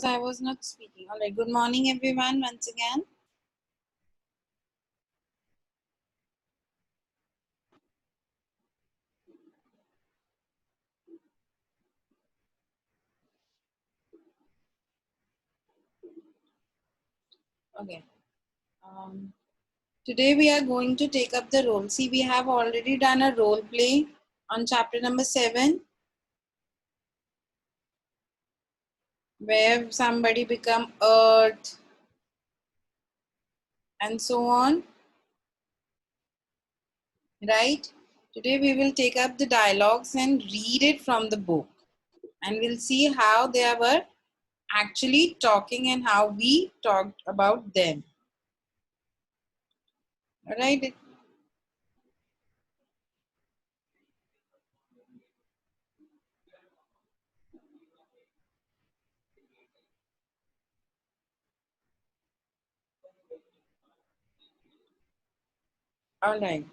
I was not speaking. All right. Good morning, everyone, once again. Okay. Today we are going to take up the role. See, we have already done a role play on chapter number 7, where somebody become earth and so on. Right? Today we will take up the dialogues and read it from the book. And we'll see how they were actually talking and how we talked about them. All right? All right.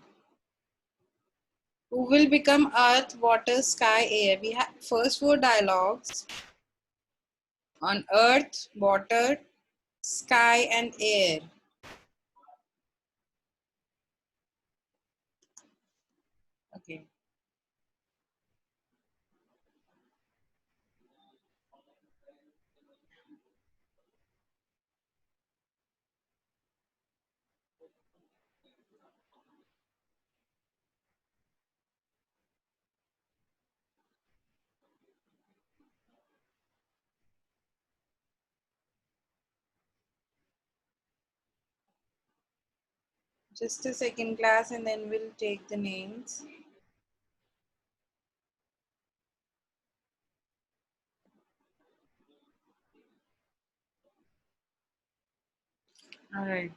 Who will become earth, water, sky, air? We have first 4 dialogues on earth, water, sky, and air. Okay. Just a second, class, and then we'll take the names. All right.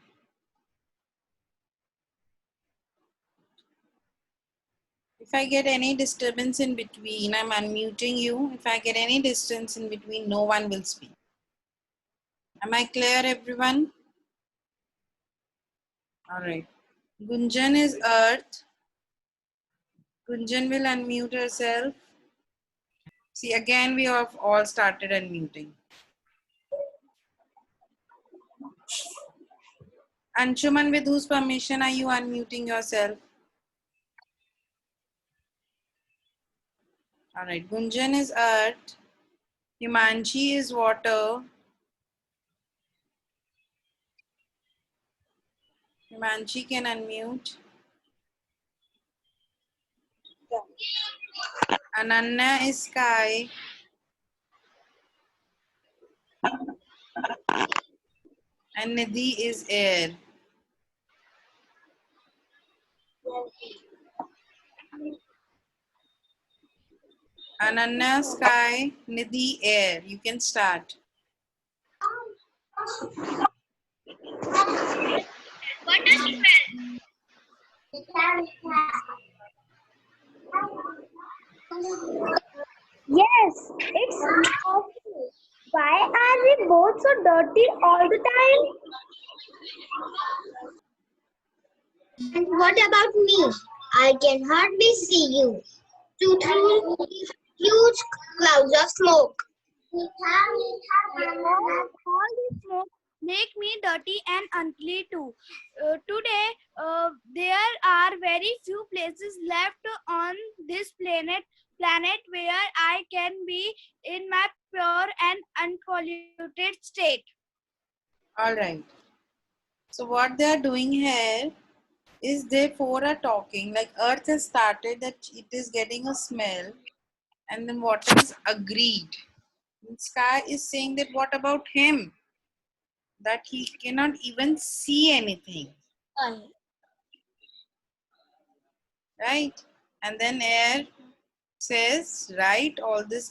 If I get any disturbance in between, I'm unmuting you. If I get any distance in between, no one will speak. Am I clear, everyone? All right. Gunjan is earth. Gunjan will unmute herself. See, again, we have all started unmuting. Anshuman, with whose permission are you unmuting yourself? All right. Gunjan is earth. Himanshi is water. Himanshi can unmute. Ananya is sky. And Nidhi is air. Ananya, sky. Nidhi, air. You can start. What a smell! Yes, it's awful. Why are we both so dirty all the time? And what about me? I can hardly see you. Through huge clouds of smoke. All this smoke make me dirty and unclean too. Today, there are very few places left on this planet where I can be in my pure and unpolluted state. All right. So what they are doing here is they 4 are talking. Like earth has started that it is getting a smell. And then water is agreed. And sky is saying that what about him? That he cannot even see anything. Right? And then air says, right, all this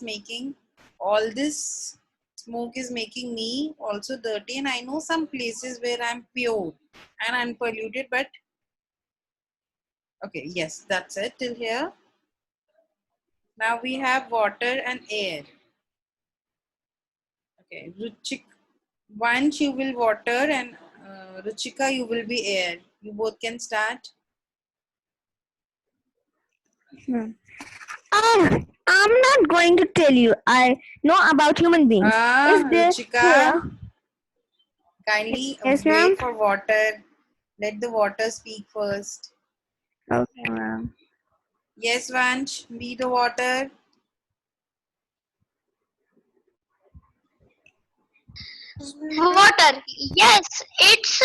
smoke is making me also dirty, and I know some places where I'm pure and unpolluted, but okay, yes, that's it till here. Now we have water and air. Okay, Ruchik, once you will water and Ruchika, you will be air. You both can start. I'm not going to tell you. I know about human beings. If they Ruchika, hear, kindly yes, ma'am. wait for water. Let the water speak first. Okay, ma'am. Yes, Vansh, be the water. Water. Yes, it's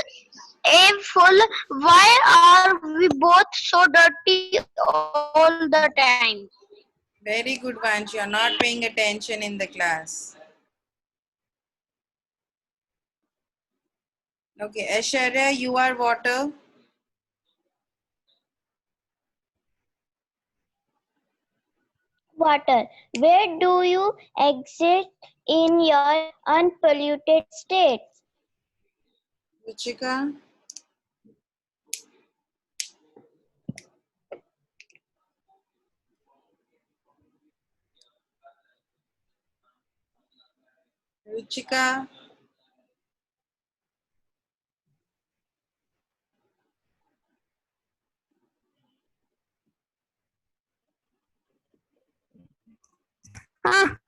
a full. Why are we both so dirty all the time? Very good, Vansh. You're not paying attention in the class. Okay, Aishwarya, you are water. Water. Where do you exist in your unpolluted state? Ruchika, Ruchika.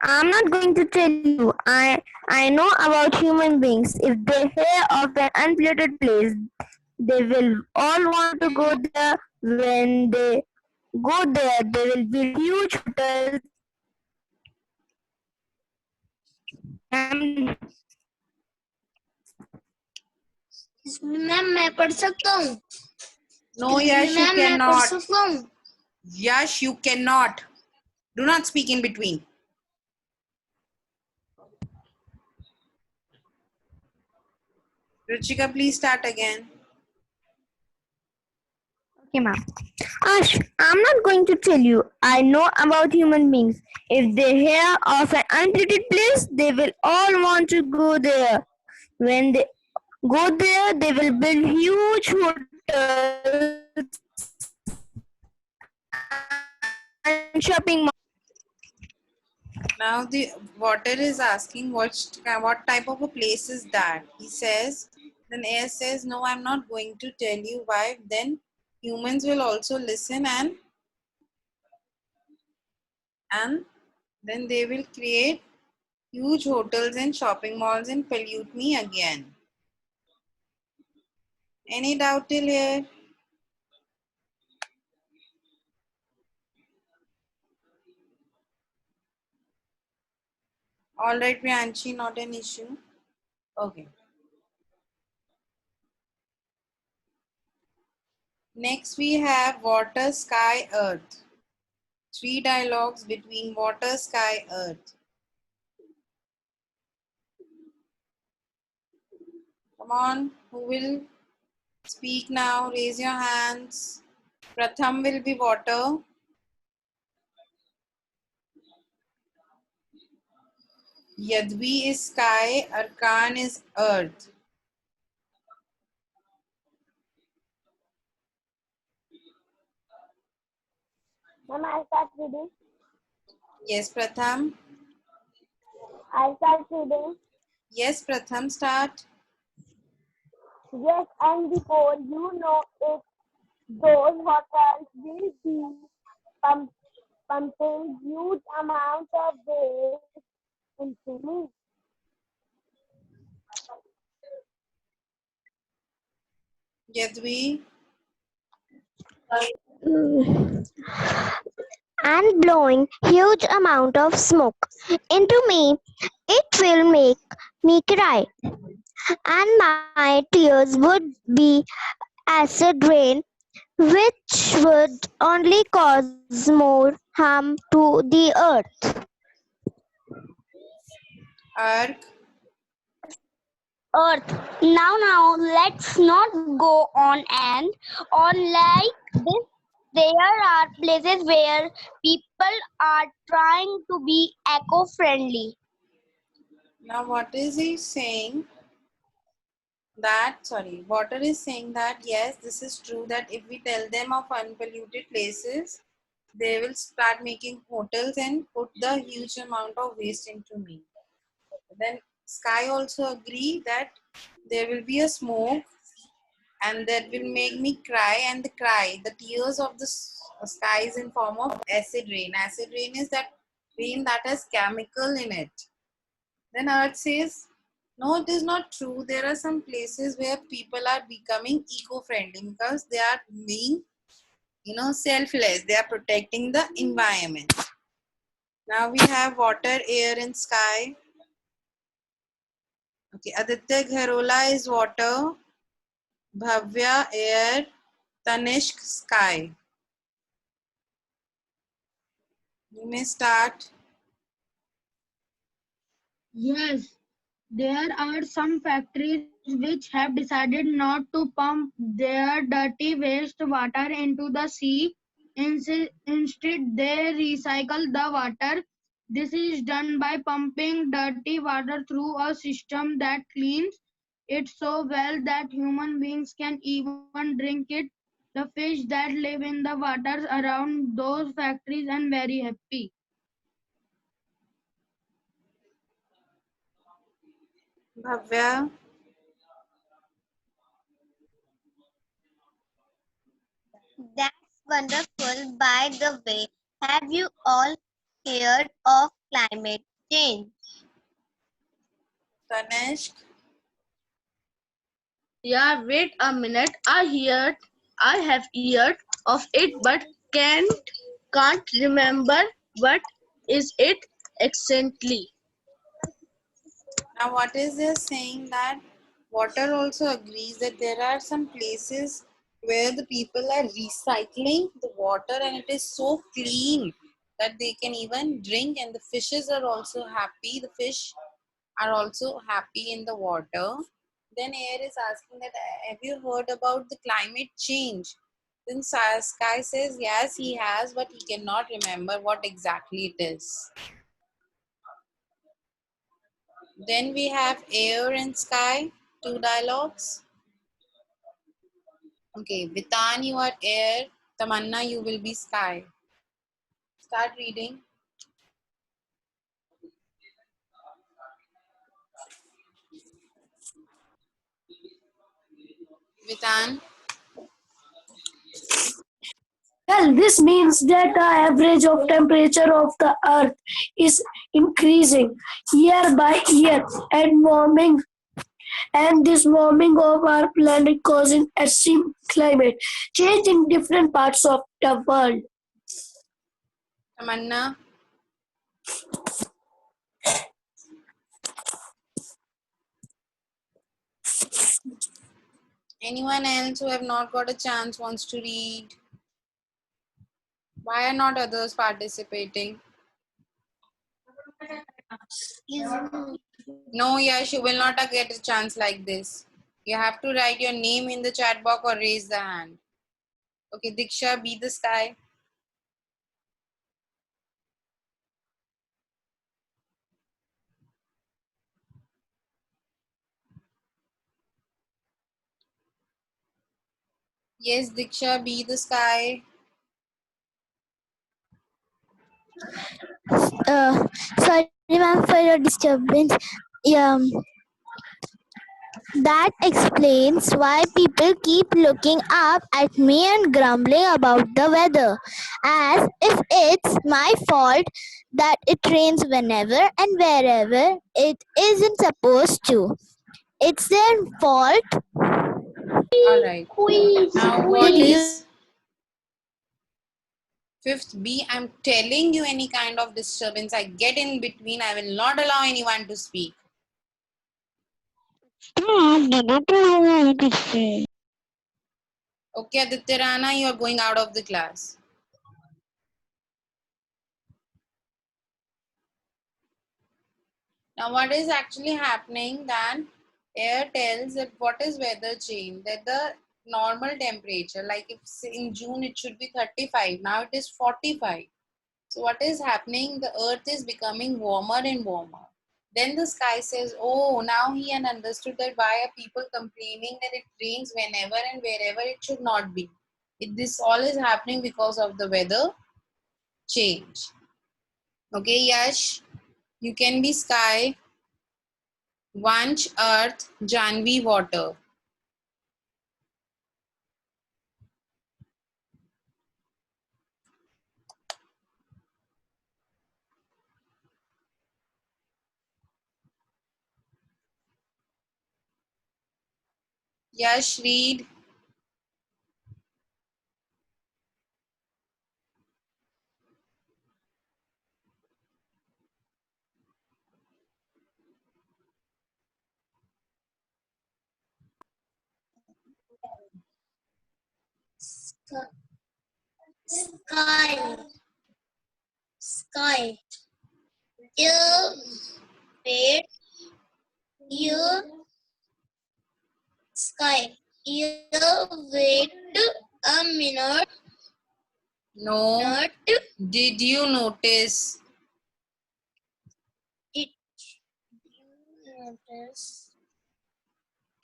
I'm not going to tell you. I know about human beings. If they hear of an unpolluted place, they will all want to go there. When they go there, they will build huge hotels. Ma'am मैं पढ़ सकता हूँ No, Yash, you ma'am मैं पढ़ cannot. सकता हूँ Yash, you cannot. Do not speak in between. Ruchika, please start again. Okay, ma'am. Ash, I'm not going to tell you. I know about human beings. If they hear of an unpolluted place, they will all want to go there. When they go there, they will build huge hotels and shopping malls. Now the water is asking what type of a place is that. He says, then air says, no, I'm not going to tell you why. Then humans will also listen and then they will create huge hotels and shopping malls and pollute me again. Any doubt till here? All right, Priyanshi, not an issue. Okay. Next we have water, sky, earth. 3 dialogues between water, sky, earth. Come on, who will speak now? Raise your hands. Pratham will be water. Yadvi is sky. Arkan is earth. Ma'am I start reading Yes, Pratham. I start reading Yes, Pratham, start. yes and before you know it those hotels will be pump, pumping huge amounts of waste into me. Yadvi. And blowing huge amount of smoke into me, it will make me cry. And my tears would be acid rain, which would only cause more harm to the earth. Ark. Earth. Now, let's not go on and on like this. There are places where people are trying to be eco-friendly. Now what is he saying? That, sorry, water is saying that yes, this is true that if we tell them of unpolluted places, they will start making hotels and put the huge amount of waste into me. Then sky also agree that there will be a smoke and that will make me cry, and the tears of the sky is in form of acid rain. Acid rain is that rain that has chemical in it. Then Earth says, no, it is not true. There are some places where people are becoming eco-friendly because they are being, selfless. They are protecting the environment. Now we have water, air, and sky. Okay, Aditya Gharola is water, Bhavya air, Tanishq sky. You may start. Yes, there are some factories which have decided not to pump their dirty wastewater into the sea. Instead, they recycle the water. This is done by pumping dirty water through a system that cleans it so well that human beings can even drink it. The fish that live in the waters around those factories are very happy. Bhavya. That's wonderful. By the way, have you all heard of climate change? Tanishq. Yeah, wait a minute. I have heard of it, but can't remember what is it exactly. Now, what is this saying that water also agrees that there are some places where the people are recycling the water and it is so clean that they can even drink, and the fishes are also happy. The fish are also happy in the water. Then Air is asking that, have you heard about the climate change? Then Sky says, yes, he has, but he cannot remember what exactly it is. Then we have Air and Sky, two dialogues. Okay, Vitan, you are Air. Tamanna, you will be Sky. Start reading. Vitan. Well, this means that the average of temperature of the Earth is increasing year by year and this warming of our planet causing extreme climate change in different parts of the world. Tamanna. Anyone else who have not got a chance wants to read? Why are not others participating? No, Yash, you will not get a chance like this. You have to write your name in the chat box or raise the hand. Okay, Diksha, be the Sky. Yes, Diksha, be the Sky. Sorry, ma'am, for your disturbance. Yeah, that explains why people keep looking up at me and grumbling about the weather, as if it's my fault that it rains whenever and wherever it isn't supposed to. It's their fault. All right. Now, what is fifth B? I'm telling you, any kind of disturbance I get in between, I will not allow anyone to speak. Okay, Aditya Rana, you are going out of the class. Now, what is actually happening then? Air tells that what is weather change? That the normal temperature, like if in June it should be 35, now it is 45. So what is happening? The earth is becoming warmer and warmer. Then the sky says, oh, now he had understood that why are people complaining that it rains whenever and wherever it should not be. This all is happening because of the weather change. Okay, Yash, you can be sky. Vanch earth, Janvi water. Yash, read. Sky. Sky. Wait. You. Sky. You wait a minute. No. Not. Did you notice? Did you notice?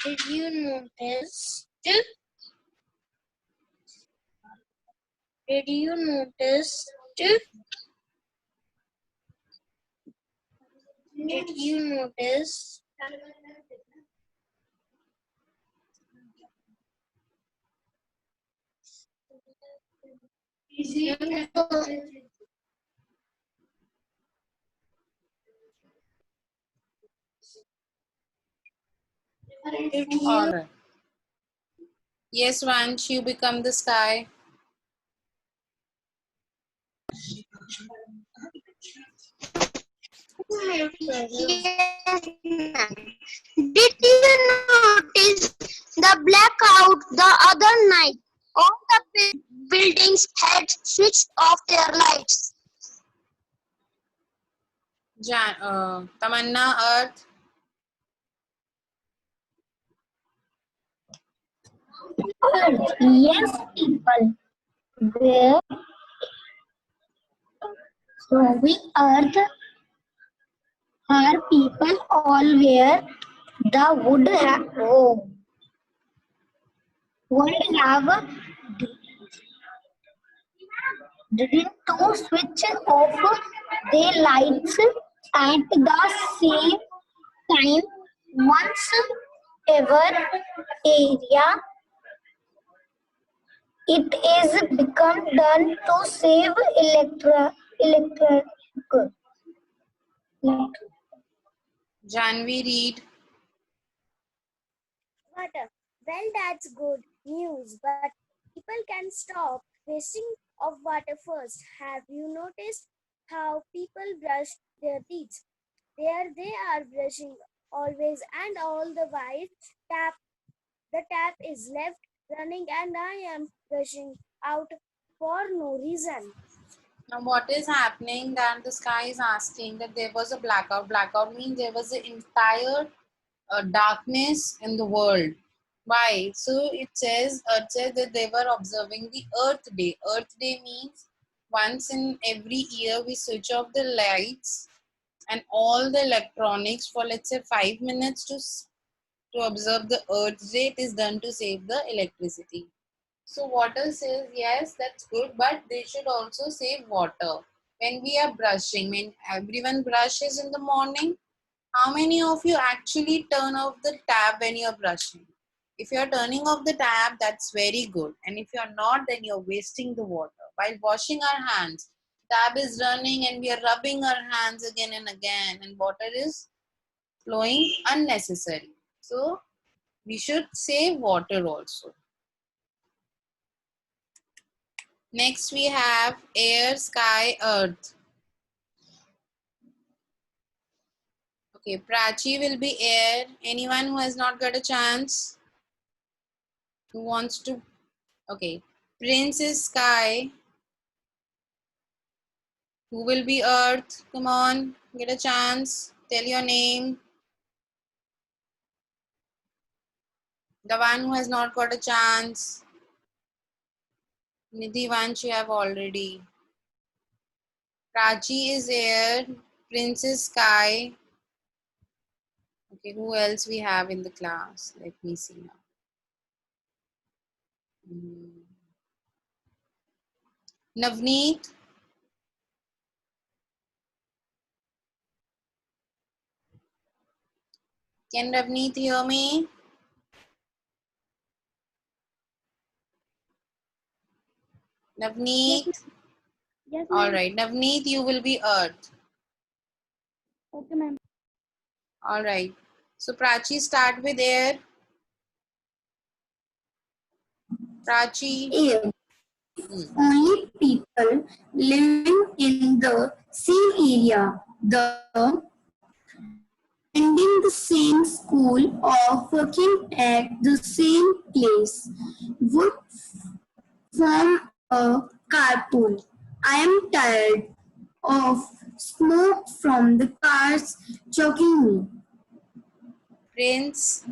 Did you notice? Did you notice? Did you notice? Did you? All right. Yes, Vansh, you become the sky. Yes, ma'am. Did you notice the blackout the other night? All the buildings had switched off their lights. Tamanna, Earth. Yes, people. Where we earth are people all where the would have didn't to switch off their lights at the same time once ever area it is become done to save electric. Janvi, read. Water. Well, that's good news, but people can stop wasting of water first. Have you noticed how people brush their teeth? There they are brushing always, and all the while the tap is left running, and I am brushing out for no reason. Now, what is happening that the sky is asking that there was a blackout. Blackout means there was an entire darkness in the world. Why? So it says, Earth says that they were observing the Earth Day. Earth Day means once in every year we switch off the lights and all the electronics for, let's say, 5 minutes to observe the Earth Day. It is done to save the electricity. So water says, yes, that's good, but they should also save water. When we are brushing, when everyone brushes in the morning, how many of you actually turn off the tap when you're brushing? If you're turning off the tap, that's very good. And if you're not, then you're wasting the water. While washing our hands, tap is running and we are rubbing our hands again and again, and water is flowing unnecessary. So we should save water also. Next we have air, sky, earth. Okay, Prachi will be air. Anyone who has not got a chance? Who wants to? Okay, Prince is sky. Who will be earth? Come on, get a chance. Tell your name. The one who has not got a chance. Nidhi, Vansh, you have already. Prachi is air. Prince is sky. Okay, who else we have in the class? Let me see now. Navneet. Can Navneet hear me? Navneet? Yes, All right. Navneet, you will be earth. Okay, ma'am. All right. So Prachi, start with air. Prachi. If Hmm. only people living in the same area, attending the same school or working at the same place would form a carpool. I am tired of smoke from the cars choking me. Prince.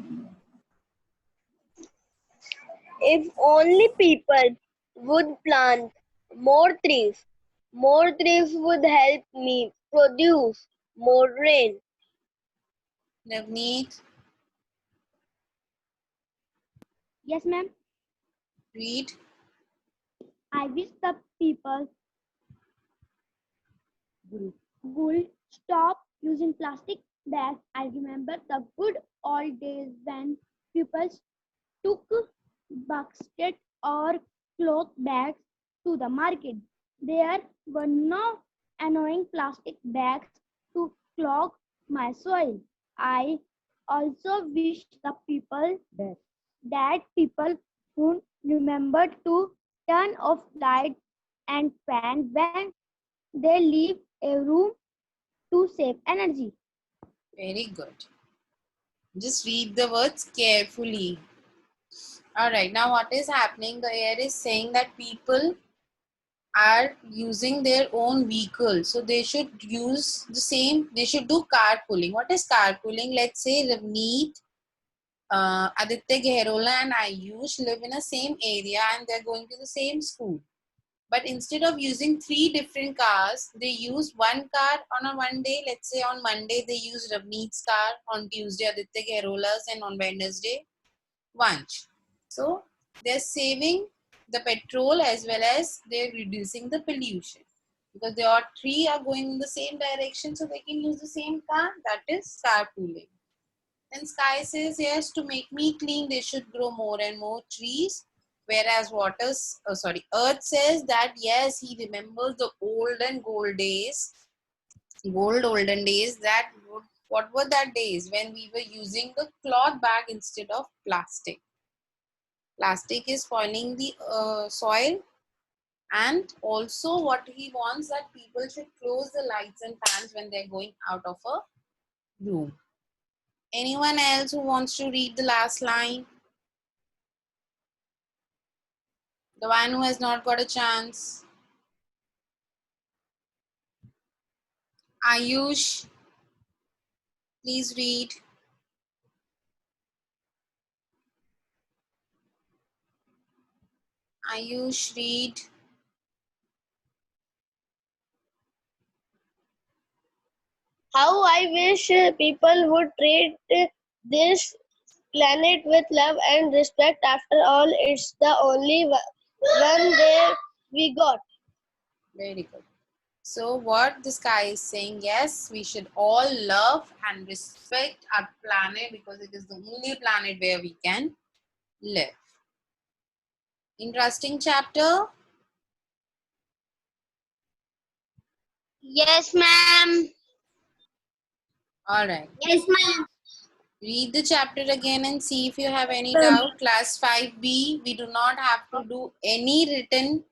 If only people would plant more trees would help me produce more rain. Navneet. Yes, ma'am. Read. I wish the people would stop using plastic bags. I remember the good old days when people took basket or cloth bags to the market. There were no annoying plastic bags to clog my soil. I also wish the people that people would remember to turn off lights and fan when they leave a room to save energy. Very good. Just read the words carefully. Alright, now what is happening? The air is saying that people are using their own vehicle. So they should use the same, they should do carpooling. What is carpooling? Let's say Ravneet, Aditya Gehrola and Ayush live in the same area and they're going to the same school. But instead of using 3 different cars, they use one car on a one day. Let's say on Monday, they use Ravneet's car. On Tuesday, Aditya Gehrola's. And on Wednesday, Vanch. So they're saving the petrol as well as they're reducing the pollution. Because they all 3 are going in the same direction, so they can use the same car. That is carpooling. Then Sky says, yes, to make me clean, they should grow more and more trees. Whereas Earth says that yes, he remembers the olden days. That what were that days when we were using the cloth bag instead of plastic. Plastic is spoiling the soil, and also what he wants that people should close the lights and fans when they're going out of a room. Anyone else who wants to read the last line? The one who has not got a chance. Ayush, please read. Ayush, read. How I wish people would treat this planet with love and respect. After all, it's the only one there we got. Very good. So what the Sky is saying, yes, we should all love and respect our planet because it is the only planet where we can live. Interesting chapter. Yes, ma'am. All right. Yes, ma'am. Read the chapter again and see if you have any doubt. Class 5B, we do not have to do any written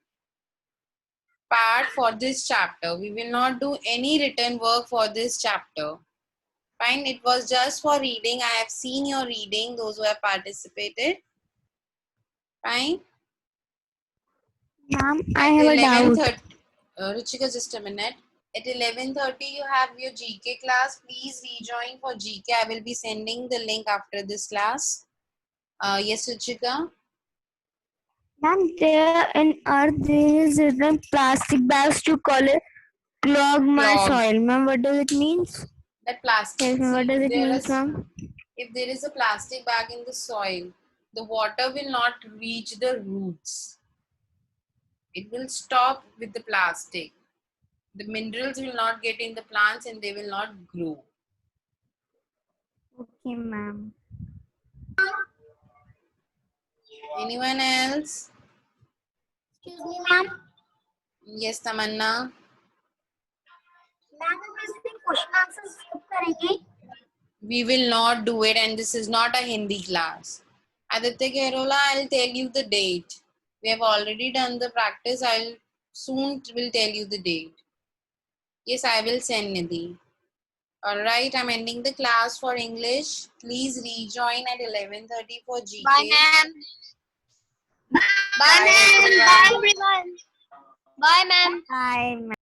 part for this chapter. We will not do any written work for this chapter. Fine, it was just for reading. I have seen your reading, those who have participated. Fine. Ma'am, I have a doubt. Ruchika, just a minute. At 11:30, you have your GK class. Please rejoin for GK. I will be sending the link after this class. Yes, Ruchika? Ma'am, there in earth there is written plastic bags to clog my Clog. soil. Ma'am, what does it mean? That plastic. Yes, ma'am, what does it mean, If ma'am? there is a plastic bag in the soil, the water will not reach the roots. It will stop with the plastic. The minerals will not get in the plants and they will not grow. Okay, ma'am. Anyone else? Excuse me, ma'am. Yes, Tamanna. Ma'am, हम question answers skip करेंगे. We will not do it, and this is not a Hindi class. Aditya Gehrola, I'll tell you the date. We have already done the practice. I'll soon will tell you the date. Yes, I will send Nidhi. Alright, I'm ending the class for English. Please rejoin at 11:30 for GK. Bye, ma'am. Bye, Bye, ma'am. everyone. Bye, everyone. Bye, ma'am. Bye.